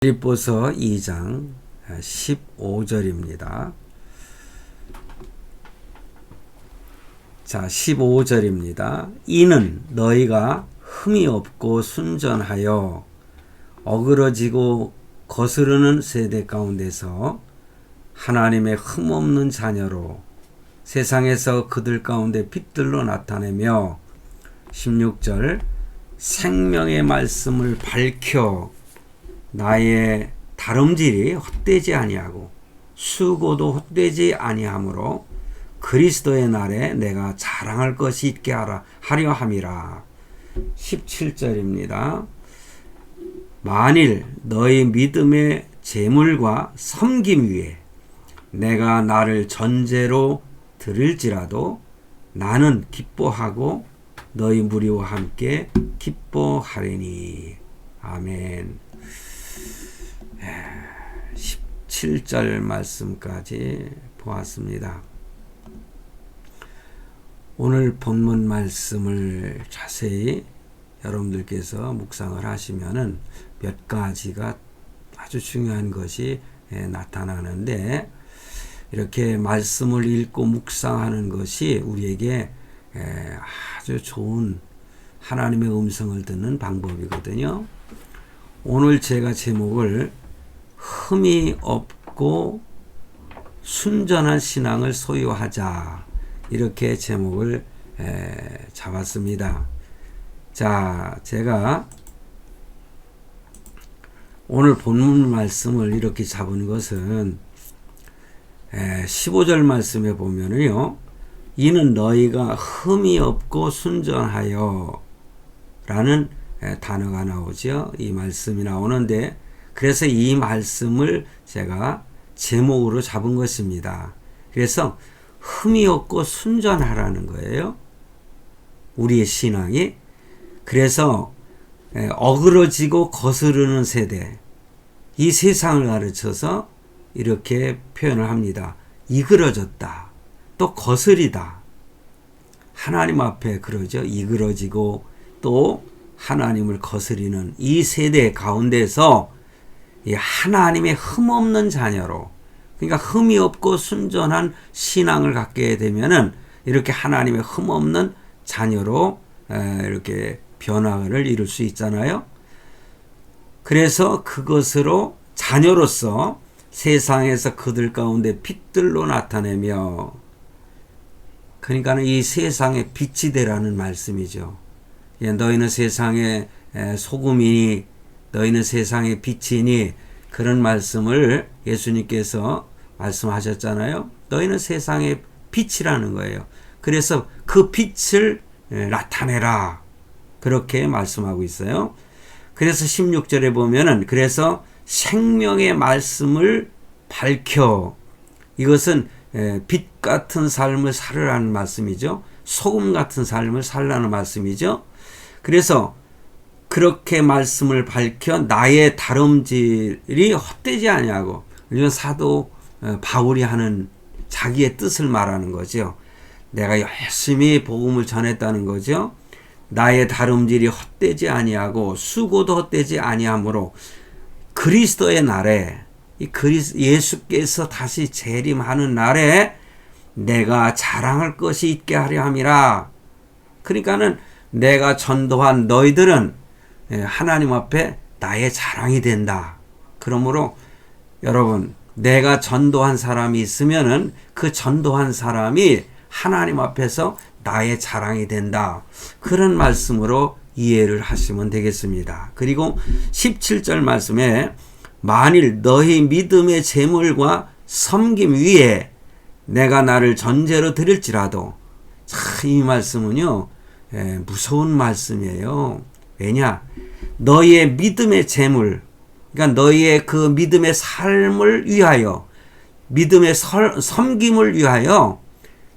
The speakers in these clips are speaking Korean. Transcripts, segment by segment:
빌립보서 2장 15절입니다. 자, 15절입니다. 이는 너희가 흠이 없고 순전하여 어그러지고 거스르는 세대 가운데서 하나님의 흠없는 자녀로 세상에서 그들 가운데 빛들로 나타내며 16절 생명의 말씀을 밝혀 나의 다름질이 헛되지 아니하고 수고도 헛되지 아니하므로 그리스도의 날에 내가 자랑할 것이 있게 하려 함이라. 17절입니다. 만일 너희 믿음의 재물과 섬김 위에 내가 나를 전제로 드릴지라도 나는 기뻐하고 너희 무리와 함께 기뻐하리니. 아멘. 17절 말씀까지 보았습니다. 오늘 본문 말씀을 자세히 여러분들께서 묵상을 하시면은 몇 가지가 아주 중요한 것이 나타나는데, 이렇게 말씀을 읽고 묵상하는 것이 우리에게 아주 좋은 하나님의 음성을 듣는 방법이거든요. 오늘 제가 제목을 흠이 없고 순전한 신앙을 소유하자, 이렇게 제목을 잡았습니다. 자, 제가 오늘 본문 말씀을 이렇게 잡은 것은 15절 말씀에 보면은요, 이는 너희가 흠이 없고 순전하여 라는 단어가 나오죠. 이 말씀이 나오는데, 그래서 이 말씀을 제가 제목으로 잡은 것입니다. 그래서 흠이 없고 순전하라는 거예요, 우리의 신앙이. 그래서 어그러지고 거스르는 세대, 이 세상을 가르쳐서 이렇게 표현을 합니다. 이그러졌다, 또 거스리다. 하나님 앞에 그러죠. 이그러지고 또 하나님을 거스리는 이 세대 가운데서 이 하나님의 흠없는 자녀로, 그러니까 흠이 없고 순전한 신앙을 갖게 되면은 이렇게 하나님의 흠없는 자녀로 이렇게 변화를 이룰 수 있잖아요. 그래서 그것으로 자녀로서 세상에서 그들 가운데 빛들로 나타내며, 그러니까 이 세상의 빛이 되라는 말씀이죠. 너희는 세상의 소금이니 너희는 세상의 빛이니, 그런 말씀을 예수님께서 말씀하셨잖아요. 너희는 세상의 빛이라는 거예요. 그래서 그 빛을 나타내라, 그렇게 말씀하고 있어요. 그래서 16절에 보면은 그래서 생명의 말씀을 밝혀, 이것은 빛 같은 삶을 살으라는 말씀이죠. 소금 같은 삶을 살라는 말씀이죠. 그래서 그렇게 말씀을 밝혀 나의 다름질이 헛되지 아니하고, 이런 사도 바울이 하는 자기의 뜻을 말하는 거죠. 내가 열심히 복음을 전했다는 거죠. 나의 다름질이 헛되지 아니하고 수고도 헛되지 아니하므로 그리스도의 날에, 예수께서 다시 재림하는 날에 내가 자랑할 것이 있게 하려 함이라. 그러니까는 내가 전도한 너희들은 하나님 앞에 나의 자랑이 된다. 그러므로 여러분, 내가 전도한 사람이 있으면은 그 전도한 사람이 하나님 앞에서 나의 자랑이 된다. 그런 말씀으로 이해를 하시면 되겠습니다. 그리고 17절 말씀에 만일 너희 믿음의 재물과 섬김 위에 내가 나를 전제로 드릴지라도, 이 말씀은요 무서운 말씀이에요. 왜냐? 너희의 믿음의 재물, 그러니까 너희의 그 믿음의 삶을 위하여, 믿음의 섬김을 위하여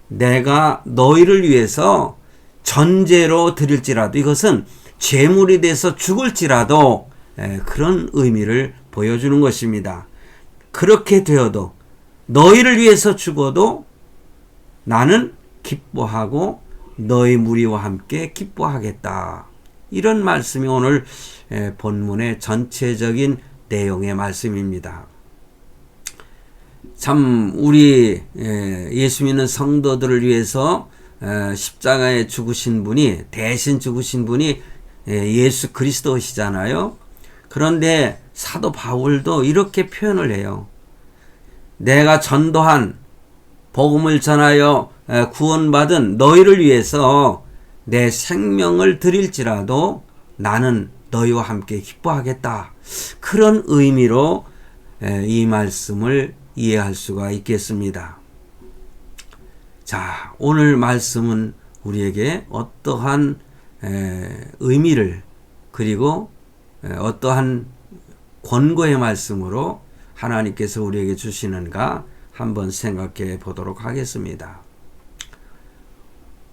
내가 너희를 위해서 전제로 드릴지라도, 이것은 재물이 돼서 죽을지라도 그런 의미를 보여주는 것입니다. 그렇게 되어도, 너희를 위해서 죽어도 나는 기뻐하고 너희 무리와 함께 기뻐하겠다. 이런 말씀이 오늘 본문의 전체적인 내용의 말씀입니다. 참 우리 예수 믿는 성도들을 위해서 십자가에 죽으신 분이, 대신 죽으신 분이 예수 그리스도시잖아요. 그런데 사도 바울도 이렇게 표현을 해요. 내가 전도한 복음을 전하여 구원받은 너희를 위해서 내 생명을 드릴지라도 나는 너희와 함께 기뻐하겠다. 그런 의미로 이 말씀을 이해할 수가 있겠습니다. 자, 오늘 말씀은 우리에게 어떠한 의미를, 그리고 어떠한 권고의 말씀으로 하나님께서 우리에게 주시는가 한번 생각해 보도록 하겠습니다.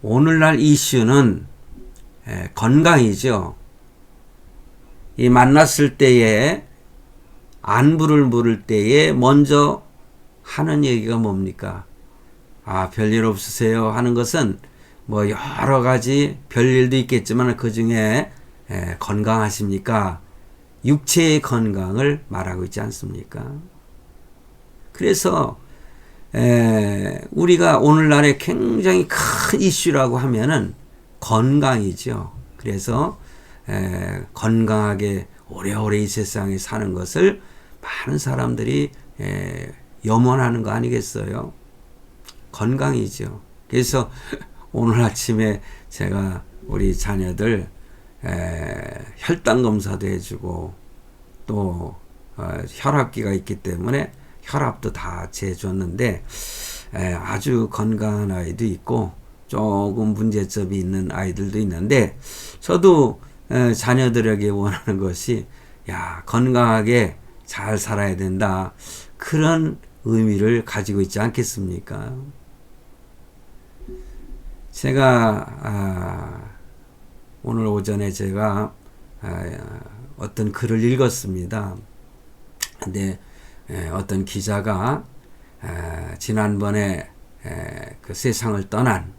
오늘날 이슈는 건강이죠. 이 만났을 때에, 안부를 물을 때에 먼저 하는 얘기가 뭡니까? 별일 없으세요? 하는 것은 뭐 여러 가지 별일도 있겠지만 그 중에 건강하십니까? 육체의 건강을 말하고 있지 않습니까? 그래서 우리가 오늘날에 굉장히 큰 이슈라고 하면은 건강이죠. 그래서 건강하게 오래오래 이 세상에 사는 것을 많은 사람들이 염원하는 거 아니겠어요? 건강이죠. 그래서 오늘 아침에 제가 우리 자녀들 혈당 검사도 해주고 또 혈압기가 있기 때문에 혈압도 다 재줬는데 아주 건강한 아이도 있고 조금 문제점이 있는 아이들도 있는데, 저도 자녀들에게 원하는 것이 건강하게 잘 살아야 된다, 그런 의미를 가지고 있지 않겠습니까? 제가 오늘 오전에 제가 어떤 글을 읽었습니다. 근데 어떤 기자가 지난번에 그 세상을 떠난,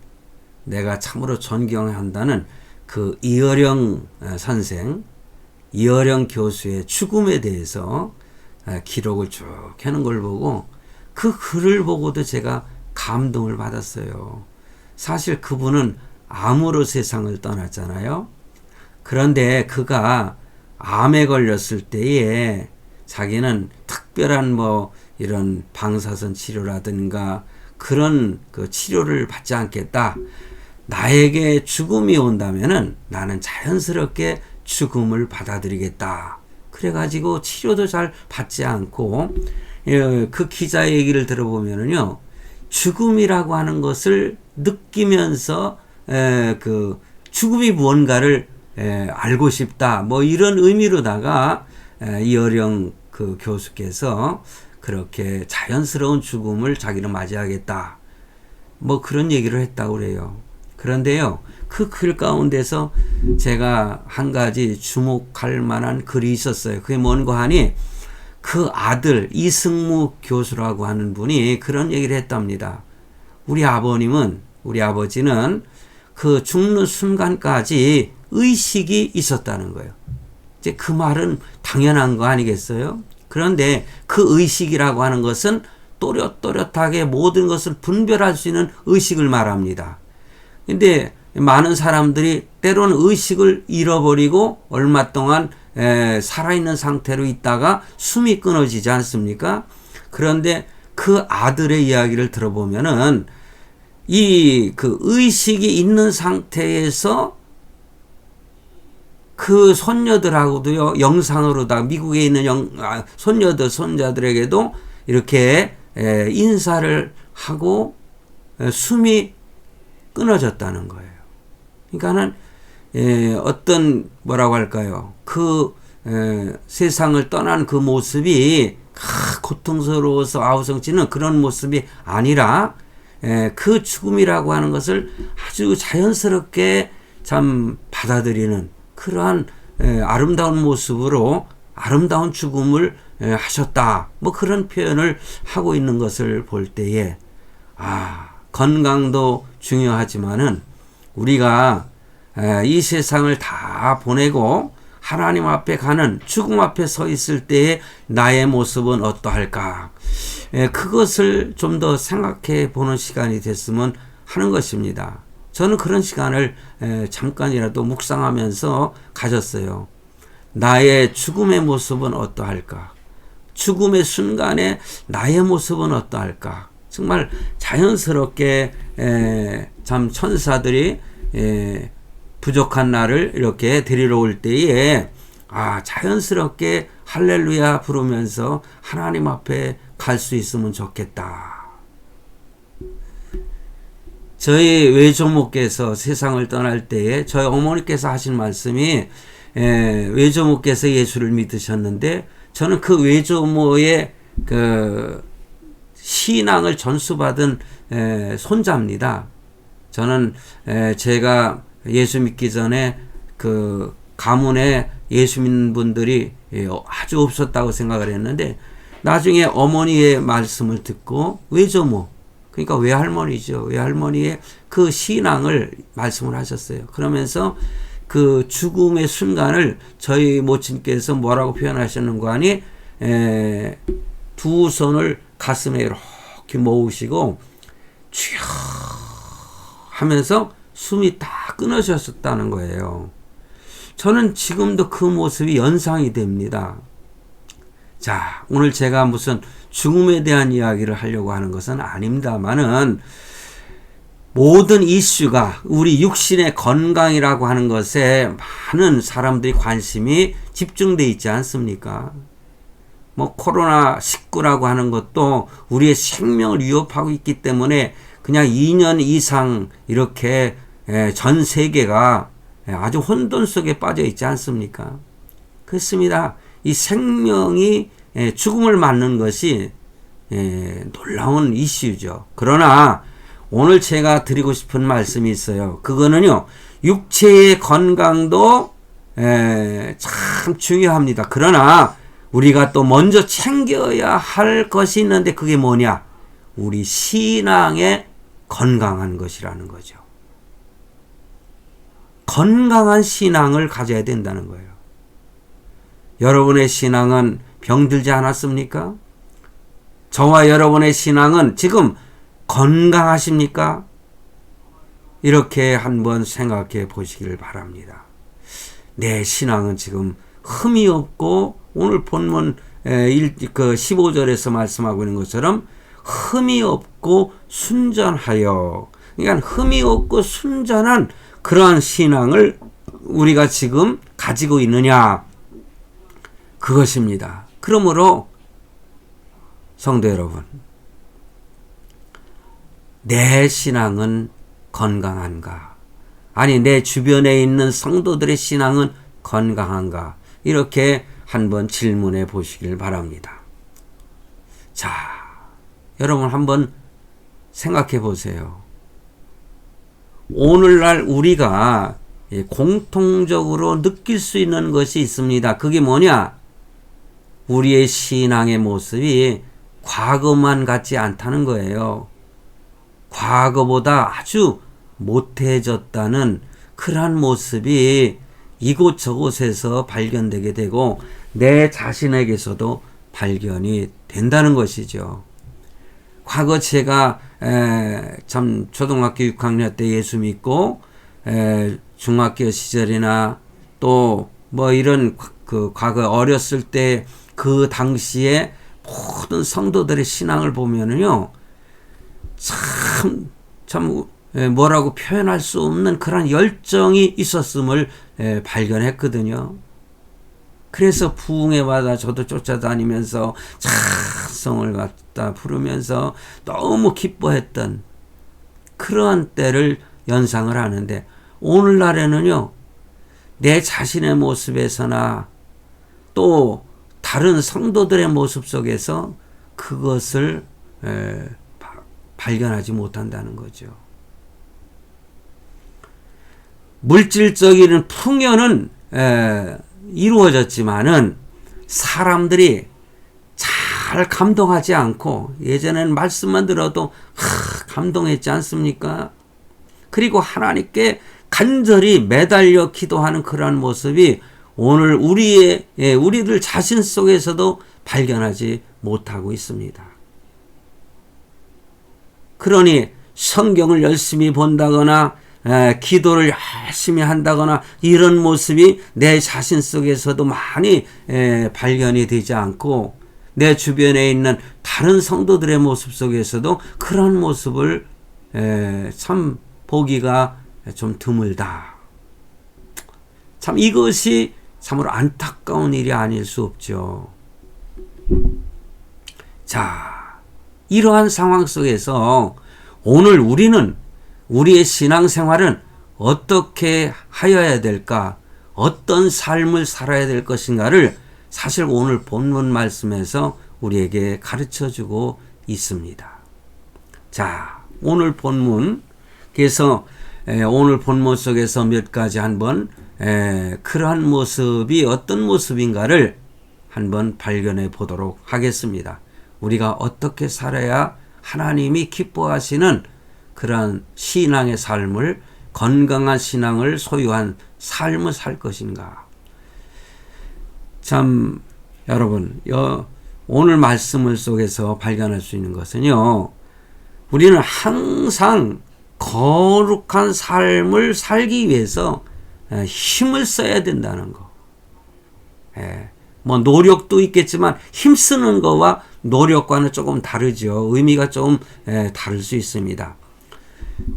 내가 참으로 존경한다는 그 이어령 선생, 이어령 교수의 죽음에 대해서 기록을 쭉 해놓은 걸 보고, 그 글을 보고도 제가 감동을 받았어요. 사실 그분은 암으로 세상을 떠났잖아요. 그런데 그가 암에 걸렸을 때에 자기는 특별한 이런 방사선 치료라든가 그런 그 치료를 받지 않겠다. 나에게 죽음이 온다면은 나는 자연스럽게 죽음을 받아들이겠다. 그래가지고 치료도 잘 받지 않고, 그 기자 얘기를 들어보면은요, 죽음이라고 하는 것을 느끼면서 그 죽음이 무언가를 알고 싶다, 이런 의미로다가 이어령 그 교수께서 그렇게 자연스러운 죽음을 자기는 맞이하겠다, 그런 얘기를 했다고 그래요. 그런데요, 그 글 가운데서 제가 한 가지 주목할 만한 글이 있었어요. 그게 뭔가 하니, 그 아들 이승무 교수라고 하는 분이 그런 얘기를 했답니다. 우리 아버지는 그 죽는 순간까지 의식이 있었다는 거예요. 이제 그 말은 당연한 거 아니겠어요? 그런데 그 의식이라고 하는 것은 또렷또렷하게 모든 것을 분별할 수 있는 의식을 말합니다. 근데 많은 사람들이 때로는 의식을 잃어버리고 얼마 동안 살아있는 상태로 있다가 숨이 끊어지지 않습니까? 그런데 그 아들의 이야기를 들어보면은 그 의식이 있는 상태에서 그 손녀들하고도요, 영상으로다, 미국에 있는 손자들에게도 이렇게 인사를 하고 숨이 끊어졌다는 거예요. 그러니까는 어떤 뭐라고 할까요? 그 세상을 떠난 그 모습이 고통스러워서 아우성치는 그런 모습이 아니라 그 죽음이라고 하는 것을 아주 자연스럽게 참 받아들이는 그러한 아름다운 모습으로 아름다운 죽음을 하셨다. 그런 표현을 하고 있는 것을 볼 때에 건강도 중요하지만은 우리가 이 세상을 다 보내고 하나님 앞에 가는 죽음 앞에 서 있을 때의 나의 모습은 어떠할까? 그것을 좀 더 생각해 보는 시간이 됐으면 하는 것입니다. 저는 그런 시간을 잠깐이라도 묵상하면서 가졌어요. 나의 죽음의 모습은 어떠할까? 죽음의 순간에 나의 모습은 어떠할까? 정말 자연스럽게 참 천사들이 부족한 나를 이렇게 데리러 올 때에 자연스럽게 할렐루야 부르면서 하나님 앞에 갈 수 있으면 좋겠다. 저희 외조모께서 세상을 떠날 때에 저희 어머니께서 하신 말씀이 외조모께서 예수를 믿으셨는데 저는 그 외조모의 그 신앙을 전수받은 손자입니다. 저는 제가 예수 믿기 전에 그 가문에 예수 믿는 분들이 아주 없었다고 생각을 했는데 나중에 어머니의 말씀을 듣고 외조모, 그러니까 외할머니죠. 외할머니의 그 신앙을 말씀을 하셨어요. 그러면서 그 죽음의 순간을 저희 모친께서 뭐라고 표현하셨는가 하니 두 손을 가슴에 이렇게 모으시고 쥐어 하면서 숨이 다 끊어졌었다는 거예요. 저는 지금도 그 모습이 연상이 됩니다. 자, 오늘 제가 무슨 죽음에 대한 이야기를 하려고 하는 것은 아닙니다만은 모든 이슈가 우리 육신의 건강이라고 하는 것에 많은 사람들이 관심이 집중되어 있지 않습니까? 뭐 코로나19라고 하는 것도 우리의 생명을 위협하고 있기 때문에 그냥 2년 이상 이렇게 전 세계가 아주 혼돈 속에 빠져 있지 않습니까? 그렇습니다. 이 생명이 죽음을 맞는 것이 놀라운 이슈죠. 그러나 오늘 제가 드리고 싶은 말씀이 있어요. 그거는요, 육체의 건강도 참 중요합니다. 그러나 우리가 또 먼저 챙겨야 할 것이 있는데 그게 뭐냐? 우리 신앙의 건강한 것이라는 거죠. 건강한 신앙을 가져야 된다는 거예요. 여러분의 신앙은 병들지 않았습니까? 저와 여러분의 신앙은 지금 건강하십니까? 이렇게 한번 생각해 보시기를 바랍니다. 내 신앙은 지금 흠이 없고 오늘 본문 15절에서 말씀하고 있는 것처럼 흠이 없고 순전하여, 그러니까 흠이 없고 순전한 그러한 신앙을 우리가 지금 가지고 있느냐, 그것입니다. 그러므로 성도 여러분, 내 신앙은 건강한가? 아니, 내 주변에 있는 성도들의 신앙은 건강한가? 이렇게 한번 질문해 보시길 바랍니다. 자, 여러분 한번 생각해 보세요. 오늘날 우리가 공통적으로 느낄 수 있는 것이 있습니다. 그게 뭐냐? 우리의 신앙의 모습이 과거만 같지 않다는 거예요. 과거보다 아주 못해졌다는 그러한 모습이 이곳저곳에서 발견되게 되고 내 자신에게서도 발견이 된다는 것이죠. 과거 제가 참 초등학교 6학년 때 예수 믿고 중학교 시절이나 또 뭐 이런 그 과거 어렸을 때 그 당시에 모든 성도들의 신앙을 보면은요, 참 뭐라고 표현할 수 없는 그런 열정이 있었음을 발견했거든요. 그래서 부흥회마다 저도 쫓아다니면서 찬송을 갖다 부르면서 너무 기뻐했던 그러한 때를 연상을 하는데, 오늘날에는요, 내 자신의 모습에서나 또 다른 성도들의 모습 속에서 그것을 발견하지 못한다는 거죠. 물질적인 풍요는 이루어졌지만은 사람들이 잘 감동하지 않고, 예전에는 말씀만 들어도 감동했지 않습니까? 그리고 하나님께 간절히 매달려 기도하는 그러한 모습이 오늘 우리들 자신 속에서도 발견하지 못하고 있습니다. 그러니 성경을 열심히 본다거나 기도를 열심히 한다거나 이런 모습이 내 자신 속에서도 많이 발견이 되지 않고 내 주변에 있는 다른 성도들의 모습 속에서도 그런 모습을 참 보기가 좀 드물다. 참 이것이 참으로 안타까운 일이 아닐 수 없죠. 자, 이러한 상황 속에서 오늘 우리는 우리의 신앙생활은 어떻게 하여야 될까? 어떤 삶을 살아야 될 것인가를 사실 오늘 본문 말씀에서 우리에게 가르쳐주고 있습니다. 자, 오늘 본문, 그래서 오늘 본문 속에서 몇 가지 한번 그러한 모습이 어떤 모습인가를 한번 발견해 보도록 하겠습니다. 우리가 어떻게 살아야 하나님이 기뻐하시는 그러한 신앙의 삶을, 건강한 신앙을 소유한 삶을 살 것인가. 참 여러분, 오늘 말씀을 속에서 발견할 수 있는 것은요, 우리는 항상 거룩한 삶을 살기 위해서 힘을 써야 된다는 거. 뭐 노력도 있겠지만 힘쓰는 거와 노력과는 조금 다르죠. 의미가 좀 다를 수 있습니다.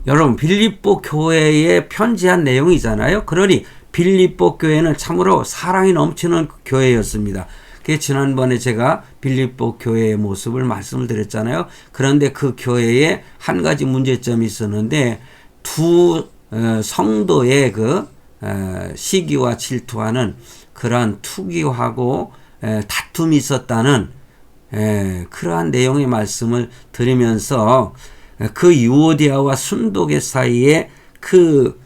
여러분, 빌립보 교회에 편지한 내용이잖아요. 그러니 빌립보 교회는 참으로 사랑이 넘치는 교회였습니다. 그게 지난번에 제가 빌립보 교회의 모습을 말씀을 드렸잖아요. 그런데 그 교회에 한 가지 문제점이 있었는데 두 성도의 그 시기와 질투하는 그러한 투기하고 다툼이 있었다는 그러한 내용의 말씀을 드리면서 그 유오디아와 순도계 사이에 그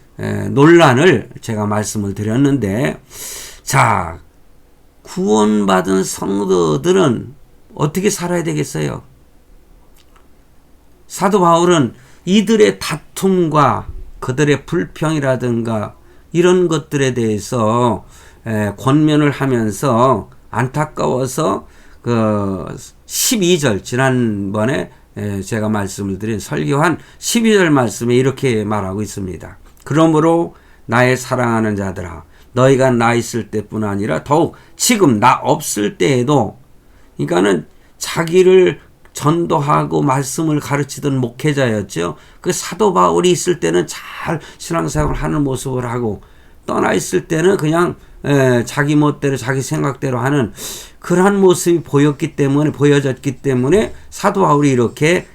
논란을 제가 말씀을 드렸는데, 자, 구원받은 성도들은 어떻게 살아야 되겠어요? 사도 바울은 이들의 다툼과 그들의 불평이라든가 이런 것들에 대해서 권면을 하면서 안타까워서 그 12절, 지난번에 제가 말씀을 드린 설교한 12절 말씀에 이렇게 말하고 있습니다. 그러므로 나의 사랑하는 자들아, 너희가 나 있을 때뿐 아니라 더욱 지금 나 없을 때에도, 그러니까는 자기를 전도하고 말씀을 가르치던 목회자였죠. 그 사도 바울이 있을 때는 잘 신앙생활을 하는 모습을 하고, 떠나 있을 때는 그냥 자기 멋대로 자기 생각대로 하는 그러한 모습이 보여졌기 때문에 사도 바울이 이렇게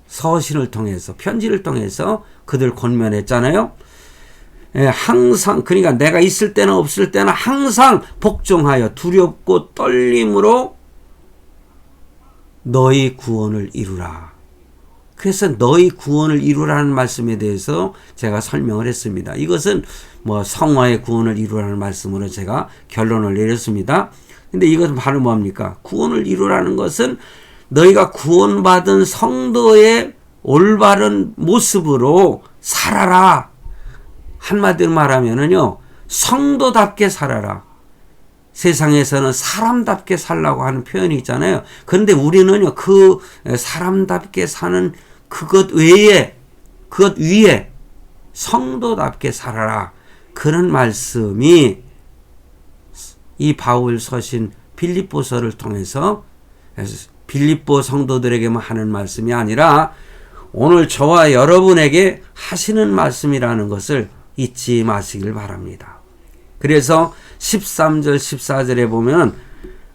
서신을 통해서, 편지를 통해서 그들 권면했잖아요. 항상, 그러니까 내가 있을 때나 없을 때나 항상 복종하여 두렵고 떨림으로 너희 구원을 이루라. 그래서 너희 구원을 이루라는 말씀에 대해서 제가 설명을 했습니다. 이것은 뭐 성화의 구원을 이루라는 말씀으로 제가 결론을 내렸습니다. 근데 이것은 바로 뭡니까? 구원을 이루라는 것은 너희가 구원받은 성도의 올바른 모습으로 살아라. 한마디로 말하면은요, 성도답게 살아라. 세상에서는 사람답게 살라고 하는 표현이 있잖아요. 그런데 우리는요, 그 사람답게 사는 그것 위에 성도답게 살아라. 그런 말씀이 이 바울 서신 빌립보서를 통해서 빌립보 성도들에게만 하는 말씀이 아니라 오늘 저와 여러분에게 하시는 말씀이라는 것을 잊지 마시길 바랍니다. 그래서 13절 14절에 보면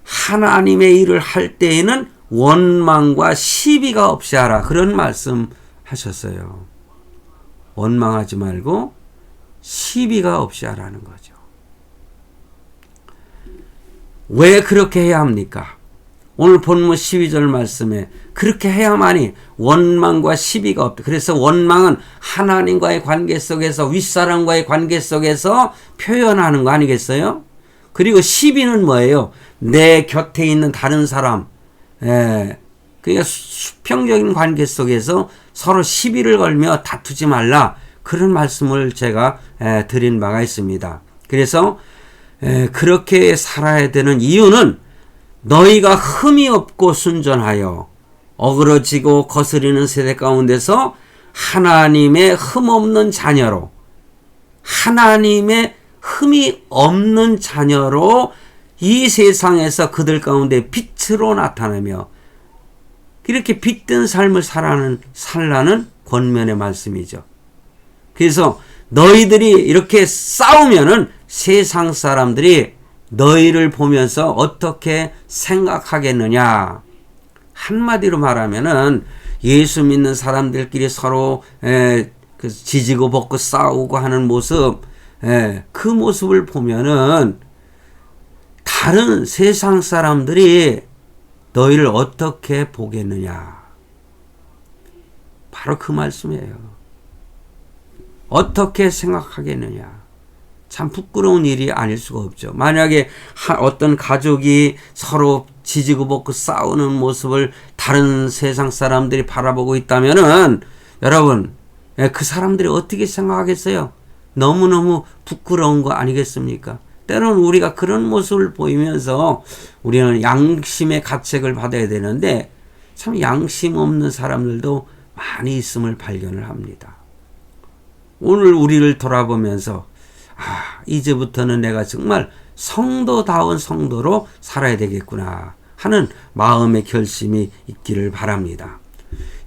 하나님의 일을 할 때에는 원망과 시비가 없이 하라, 그런 말씀 하셨어요. 원망하지 말고 시비가 없이 하라는 거죠. 왜 그렇게 해야 합니까? 오늘 본문 12절 말씀에 그렇게 해야만이 원망과 시비가 없다. 그래서 원망은 하나님과의 관계 속에서, 윗사람과의 관계 속에서 표현하는 거 아니겠어요? 그리고 시비는 뭐예요? 내 곁에 있는 다른 사람, 그러니까 수평적인 관계 속에서 서로 시비를 걸며 다투지 말라. 그런 말씀을 제가 드린 바가 있습니다. 그래서 그렇게 살아야 되는 이유는 너희가 흠이 없고 순전하여 어그러지고 거스리는 세대 가운데서 하나님의 흠없는 자녀로, 하나님의 흠이 없는 자녀로 이 세상에서 그들 가운데 빛으로 나타나며 이렇게 빛된 삶을 살라는 권면의 말씀이죠. 그래서 너희들이 이렇게 싸우면은 세상 사람들이 너희를 보면서 어떻게 생각하겠느냐. 한마디로 말하면은 예수 믿는 사람들끼리 서로 지지고 볶고 싸우고 하는 모습, 그 모습을 보면은 다른 세상 사람들이 너희를 어떻게 보겠느냐. 바로 그 말씀이에요. 어떻게 생각하겠느냐. 참 부끄러운 일이 아닐 수가 없죠. 만약에 어떤 가족이 서로 지지고 볶고 싸우는 모습을 다른 세상 사람들이 바라보고 있다면은 여러분, 그 사람들이 어떻게 생각하겠어요? 너무너무 부끄러운 거 아니겠습니까? 때로는 우리가 그런 모습을 보이면서 우리는 양심의 가책을 받아야 되는데 참 양심 없는 사람들도 많이 있음을 발견을 합니다. 오늘 우리를 돌아보면서 이제부터는 내가 정말 성도다운 성도로 살아야 되겠구나 하는 마음의 결심이 있기를 바랍니다.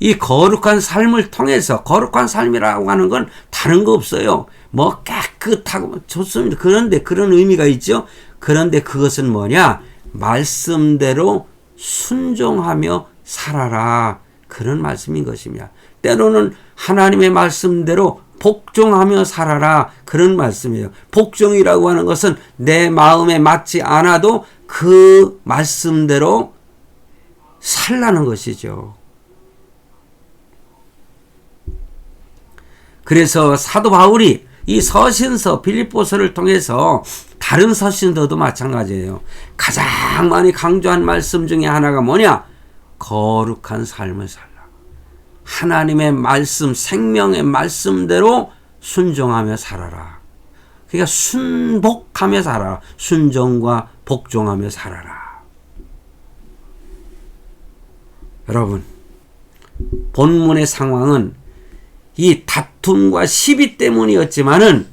이 거룩한 삶을 통해서, 거룩한 삶이라고 하는 건 다른 거 없어요. 뭐 깨끗하고 좋습니다. 그런데 그런 의미가 있죠. 그런데 그것은 뭐냐? 말씀대로 순종하며 살아라. 그런 말씀인 것입니다. 때로는 하나님의 말씀대로 복종하며 살아라. 그런 말씀이에요. 복종이라고 하는 것은 내 마음에 맞지 않아도 그 말씀대로 살라는 것이죠. 그래서 사도 바울이 이 서신서 빌립보서를 통해서 다른 서신서도 마찬가지예요. 가장 많이 강조한 말씀 중에 하나가 뭐냐? 거룩한 삶을 살라. 하나님의 말씀, 생명의 말씀대로 순종하며 살아라. 그러니까 순복하며 살아라. 순종과 복종하며 살아라. 여러분, 본문의 상황은 이 다툼과 시비 때문이었지만은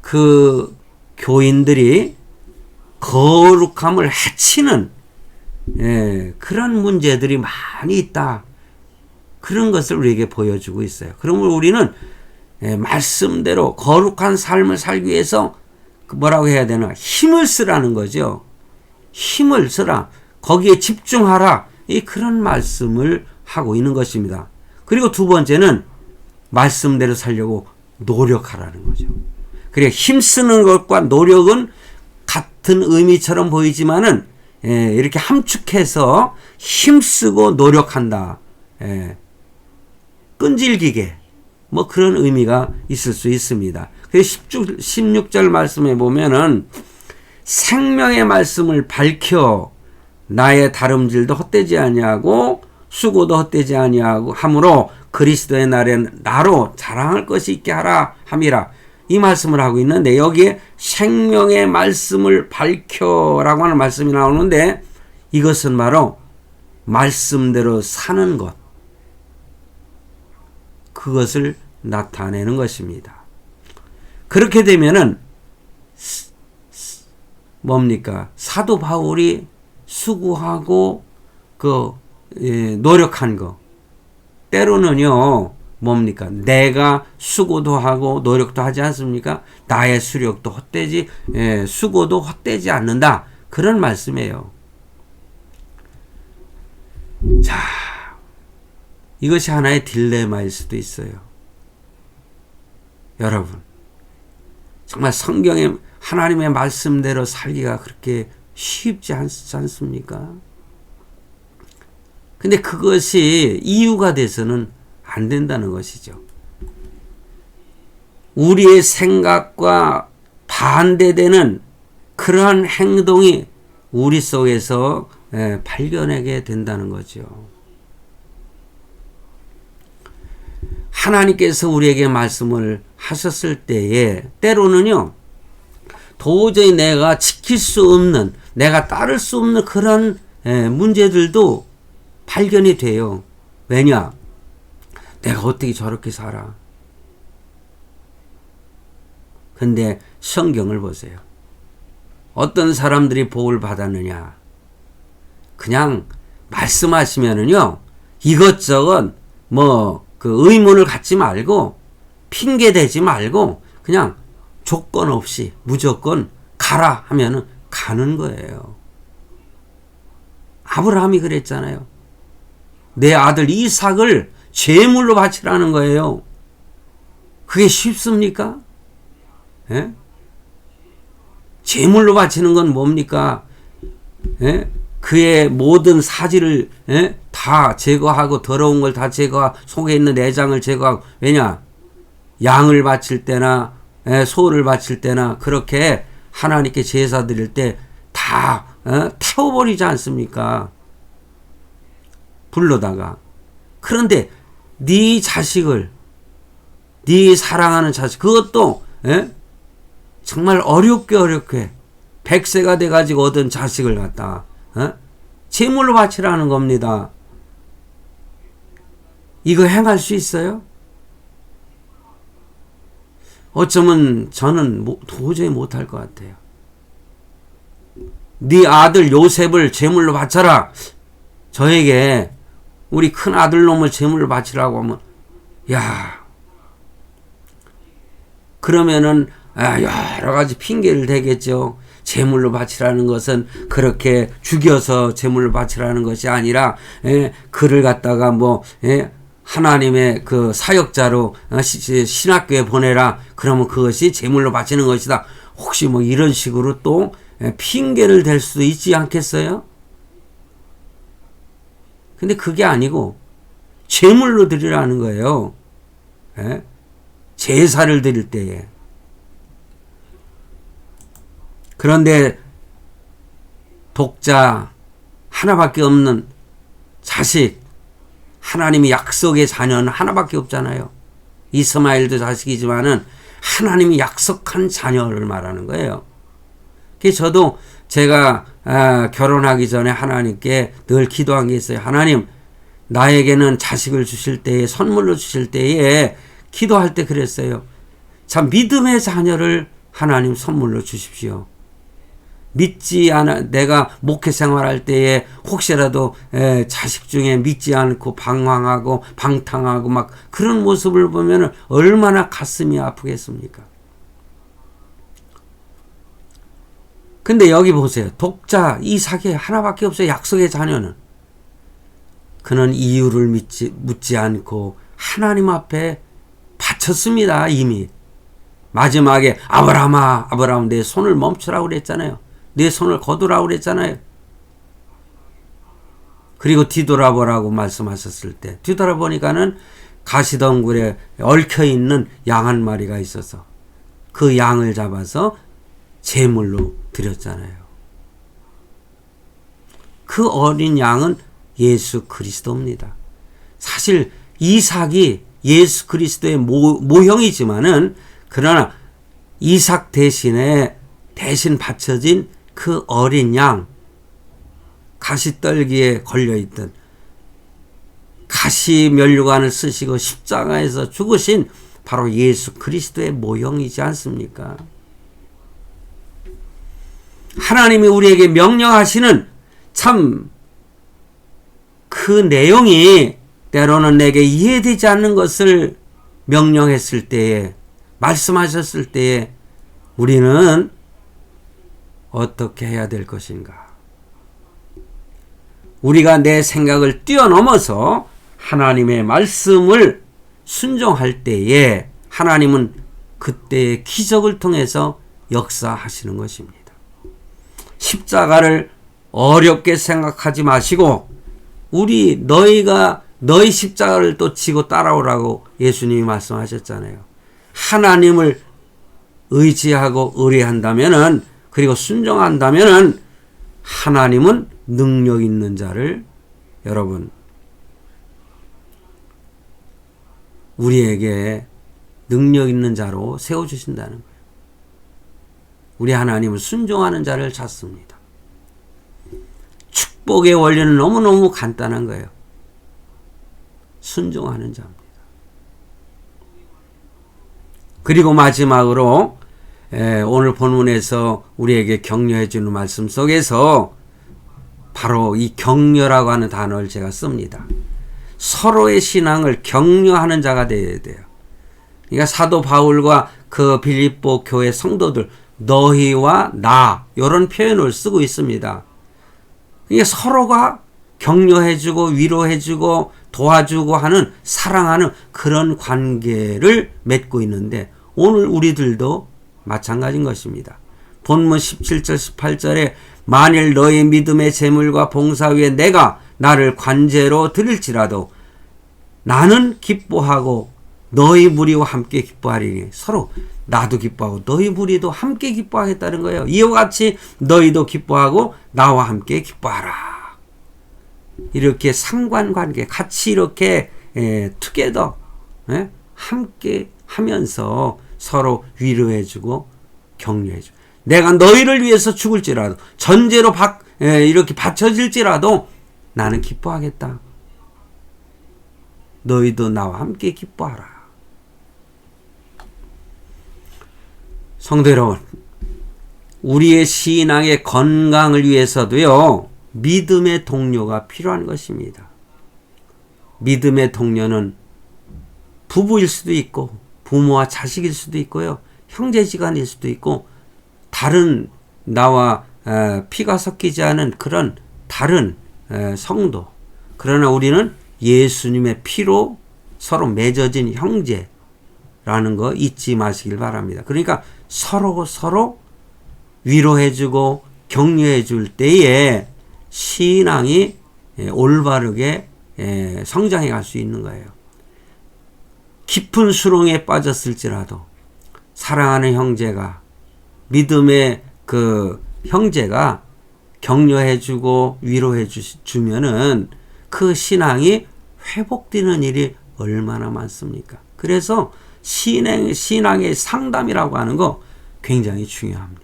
그 교인들이 거룩함을 해치는 그런 문제들이 많이 있다. 그런 것을 우리에게 보여주고 있어요. 그러면 우리는 말씀대로 거룩한 삶을 살기 위해서 뭐라고 해야 되나? 힘을 쓰라는 거죠. 힘을 쓰라. 거기에 집중하라. 그런 말씀을 하고 있는 것입니다. 그리고 두 번째는 말씀대로 살려고 노력하라는 거죠. 그래, 힘쓰는 것과 노력은 같은 의미처럼 보이지만은 이렇게 함축해서 힘쓰고 노력한다. 끈질기게 뭐 그런 의미가 있을 수 있습니다. 그래서 16절 말씀에 보면은 생명의 말씀을 밝혀 나의 다름질도 헛되지 아니하고 수고도 헛되지 아니하고 하므로 그리스도의 날에 나로 자랑할 것이 있게 하라 함이라. 이 말씀을 하고 있는데 여기에 생명의 말씀을 밝혀라고 하는 말씀이 나오는데 이것은 바로 말씀대로 사는 것, 그것을 나타내는 것입니다. 그렇게 되면은 뭡니까? 사도 바울이 수고하고 노력한 거, 때로는요 뭡니까? 내가 수고도 하고 노력도 하지 않습니까? 나의 수력도 헛되지, 수고도 헛되지 않는다. 그런 말씀이에요. 자, 이것이 하나의 딜레마일 수도 있어요. 여러분, 정말 성경의 하나님의 말씀대로 살기가 그렇게 쉽지 않습니까? 근데 그것이 이유가 돼서는 안 된다는 것이죠. 우리의 생각과 반대되는 그러한 행동이 우리 속에서 발견하게 된다는 거죠. 하나님께서 우리에게 말씀을 하셨을 때에 때로는요, 도저히 내가 지킬 수 없는, 내가 따를 수 없는 그런 문제들도 발견이 돼요. 왜냐? 내가 어떻게 저렇게 살아? 근데 성경을 보세요. 어떤 사람들이 복을 받았느냐? 그냥 말씀하시면은요, 이것저것 그 의문을 갖지 말고 핑계 대지 말고 그냥 조건 없이 무조건 가라 하면은 가는 거예요. 아브라함이 그랬잖아요. 내 아들 이삭을 제물로 바치라는 거예요. 그게 쉽습니까? 예? 제물로 바치는 건 뭡니까? 예? 그의 모든 사지를 다 제거하고 더러운 걸 다 제거하고 속에 있는 내장을 제거하고, 왜냐? 양을 바칠 때나 소를 바칠 때나 그렇게 하나님께 제사 드릴 때 다 태워버리지 않습니까? 불로다가. 그런데 네 자식을, 네 사랑하는 자식, 그것도 정말 어렵게 100세가 돼가지고 얻은 자식을 갖다 제물로 바치라는 겁니다. 이거 행할 수 있어요? 어쩌면 저는 도저히 못할 것 같아요. 네 아들 요셉을 제물로 바쳐라. 저에게 우리 큰 아들놈을 제물로 바치라고 하면, 야, 그러면은 여러 가지 핑계를 대겠죠. 제물로 바치라는 것은 그렇게 죽여서 제물로 바치라는 것이 아니라 그를 갖다가 하나님의 그 사역자로 신학교에 보내라. 그러면 그것이 제물로 바치는 것이다. 혹시 이런 식으로 또 핑계를 댈 수도 있지 않겠어요? 근데 그게 아니고 제물로 드리라는 거예요. 제사를 드릴 때에. 그런데 독자 하나밖에 없는 자식, 하나님이 약속의 자녀는 하나밖에 없잖아요. 이스마엘도 자식이지만은 하나님이 약속한 자녀를 말하는 거예요. 그래서 저도 제가 결혼하기 전에 하나님께 늘 기도한 게 있어요. 하나님, 나에게는 자식을 주실 때에, 선물로 주실 때에 기도할 때 그랬어요. 참 믿음의 자녀를 하나님 선물로 주십시오. 믿지 않아, 내가 목회 생활할 때에 혹시라도 자식 중에 믿지 않고 방황하고 방탕하고 막 그런 모습을 보면 얼마나 가슴이 아프겠습니까? 근데 여기 보세요. 독자 이삭이 하나밖에 없어요. 약속의 자녀는. 그는 이유를 묻지 않고 하나님 앞에 바쳤습니다. 이미. 마지막에 아브라함아, 아브라함 내 손을 멈추라고 그랬잖아요. 내 손을 거두라고 그랬잖아요. 그리고 뒤돌아보라고 말씀하셨을 때 뒤돌아보니까는 가시덩굴에 얽혀있는 양 한 마리가 있어서 그 양을 잡아서 제물로 드렸잖아요. 그 어린 양은 예수 그리스도입니다. 사실 이삭이 예수 그리스도의 모형이지만은 그러나 이삭 대신 바쳐진 그 어린 양, 가시떨기에 걸려있던 가시 면류관을 쓰시고 십자가에서 죽으신 바로 예수 그리스도의 모형이지 않습니까? 하나님이 우리에게 명령하시는 참 그 내용이 때로는 내게 이해되지 않는 것을 명령했을 때에, 말씀하셨을 때에 우리는 어떻게 해야 될 것인가? 우리가 내 생각을 뛰어넘어서 하나님의 말씀을 순종할 때에 하나님은 그때의 기적을 통해서 역사하시는 것입니다. 십자가를 어렵게 생각하지 마시고 너희 십자가를 또 지고 따라오라고 예수님이 말씀하셨잖아요. 하나님을 의지하고 의뢰한다면은, 그리고 순종한다면은 하나님은 능력 있는 자를 여러분 우리에게 능력 있는 자로 세워주신다는 거예요. 우리 하나님은 순종하는 자를 찾습니다. 축복의 원리는 너무너무 간단한 거예요. 순종하는 자입니다. 그리고 마지막으로 오늘 본문에서 우리에게 격려해 주는 말씀 속에서 바로 이 격려라고 하는 단어를 제가 씁니다. 서로의 신앙을 격려하는 자가 되어야 돼요. 그러니까 사도 바울과 그 빌립보 교회 성도들, 너희와 나, 이런 표현을 쓰고 있습니다. 이게 서로가 격려해주고 위로해주고 도와주고 하는, 사랑하는 그런 관계를 맺고 있는데, 오늘 우리들도 마찬가지인 것입니다. 본문 17절 18절에 만일 너의 믿음의 재물과 봉사 위에 내가 나를 관제로 드릴지라도 나는 기뻐하고 너희 무리와 함께 기뻐하리니, 서로 나도 기뻐하고 너희 무리도 함께 기뻐하겠다는 거예요. 이와 같이 너희도 기뻐하고 나와 함께 기뻐하라. 이렇게 상관관계 같이 이렇게 투게더 함께 하면서 서로 위로해주고 격려해주고, 내가 너희를 위해서 죽을지라도, 전제로 이렇게 바쳐질지라도 나는 기뻐하겠다. 너희도 나와 함께 기뻐하라. 성도 여러분, 우리의 신앙의 건강을 위해서도요, 믿음의 동료가 필요한 것입니다. 믿음의 동료는 부부일 수도 있고 부모와 자식일 수도 있고요, 형제지간일 수도 있고, 다른 나와 피가 섞이지 않은 그런 다른 성도, 그러나 우리는 예수님의 피로 서로 맺어진 형제라는 거 잊지 마시길 바랍니다. 그러니까 서로 위로해주고 격려해줄 때에 신앙이 올바르게 성장해 갈 수 있는 거예요. 깊은 수렁에 빠졌을지라도 사랑하는 형제가, 믿음의 그 형제가 격려해주고 위로해주면은 그 신앙이 회복되는 일이 얼마나 많습니까? 그래서 신앙의 상담이라고 하는 거 굉장히 중요합니다.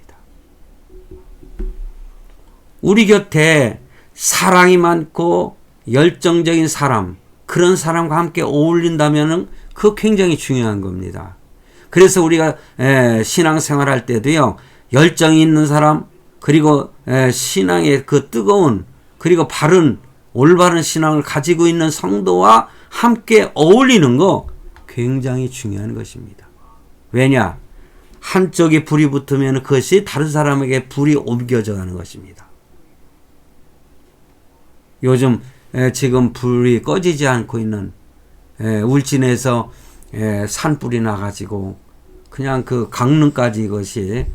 우리 곁에 사랑이 많고 열정적인 사람, 그런 사람과 함께 어울린다면 그거 굉장히 중요한 겁니다. 그래서 우리가 신앙생활 할 때도요, 열정이 있는 사람, 그리고 신앙의 그 뜨거운, 그리고 바른 올바른 신앙을 가지고 있는 성도와 함께 어울리는 거 굉장히 중요한 것입니다. 왜냐? 한쪽에 불이 붙으면 그것이 다른 사람에게 불이 옮겨져 가는 것입니다. 요즘 지금 불이 꺼지지 않고 있는 울진에서 산불이 나가지고 그냥 그 강릉까지 이것이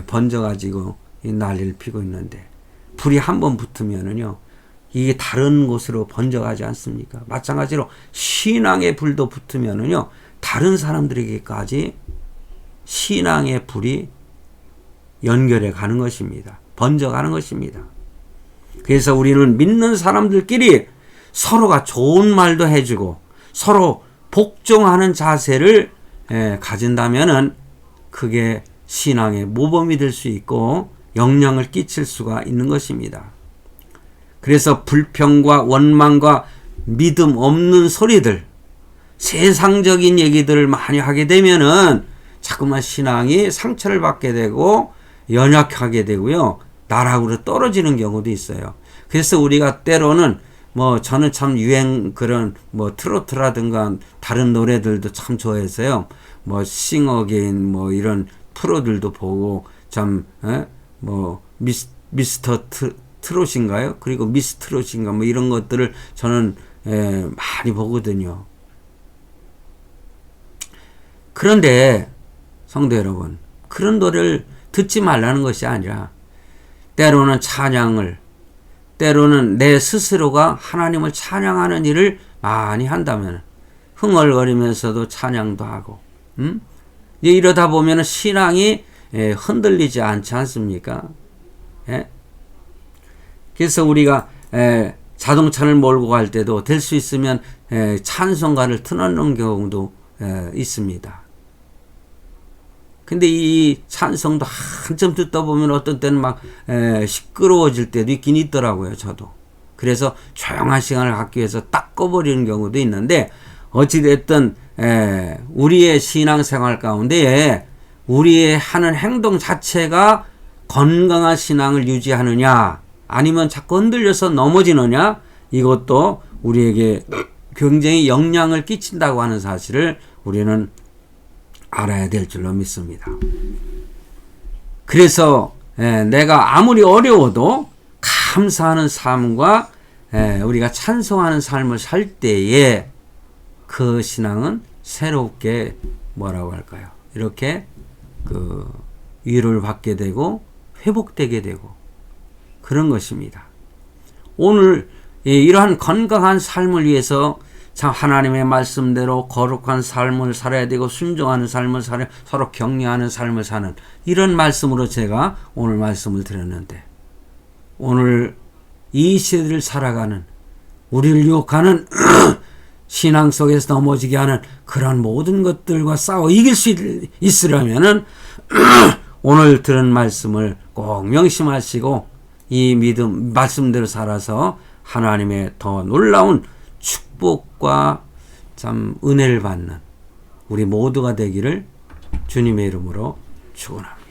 번져가지고 난리를 피고 있는데, 불이 한번 붙으면은요, 이게 다른 곳으로 번져가지 않습니까? 마찬가지로 신앙의 불도 붙으면은요, 다른 사람들에게까지 신앙의 불이 연결해 가는 것입니다. 번져가는 것입니다. 그래서 우리는 믿는 사람들끼리 서로가 좋은 말도 해주고 서로 복종하는 자세를 가진다면은 그게 신앙의 모범이 될 수 있고 영향을 끼칠 수가 있는 것입니다. 그래서 불평과 원망과 믿음 없는 소리들, 세상적인 얘기들을 많이 하게 되면은 자꾸만 신앙이 상처를 받게 되고 연약하게 되고요, 나락으로 떨어지는 경우도 있어요. 그래서 우리가 때로는 저는 참 그런 트로트라든가 다른 노래들도 참 좋아해서요, 싱어게인 이런 프로들도 보고 참 미스터 트롯인가요? 그리고 미스 트롯인가 이런 것들을 저는 많이 보거든요. 그런데 성도 여러분, 그런 노래를 듣지 말라는 것이 아니라 때로는 찬양을, 때로는 내 스스로가 하나님을 찬양하는 일을 많이 한다면 흥얼거리면서도 찬양도 하고, 이러다 보면 신앙이 흔들리지 않지 않습니까? 그래서 우리가 자동차를 몰고 갈 때도 될 수 있으면 찬송가를 틀어놓는 경우도 있습니다. 근데 이 찬송도 한참 듣다 보면 어떤 때는 막 시끄러워질 때도 있긴 있더라고요. 저도. 그래서 조용한 시간을 갖기 위해서 딱 꺼버리는 경우도 있는데, 어찌됐든 우리의 신앙생활 가운데 우리의 하는 행동 자체가 건강한 신앙을 유지하느냐, 아니면 자꾸 흔들려서 넘어지느냐, 이것도 우리에게 굉장히 영향을 끼친다고 하는 사실을 우리는 알아야 될 줄로 믿습니다. 그래서 내가 아무리 어려워도 감사하는 삶과 우리가 찬송하는 삶을 살 때에 그 신앙은 새롭게 뭐라고 할까요? 이렇게 그 위로를 받게 되고 회복되게 되고 그런 것입니다. 오늘 이러한 건강한 삶을 위해서 참 하나님의 말씀대로 거룩한 삶을 살아야 되고 순종하는 삶을 살아, 서로 격려하는 삶을 사는 이런 말씀으로 제가 오늘 말씀을 드렸는데, 오늘 이 시대를 살아가는 우리를 유혹하는 신앙 속에서 넘어지게 하는 그런 모든 것들과 싸워 이길 수 있으려면은 오늘 들은 말씀을 꼭 명심하시고 이 믿음 말씀대로 살아서 하나님의 더 놀라운 축복과 참 은혜를 받는 우리 모두가 되기를 주님의 이름으로 축원합니다.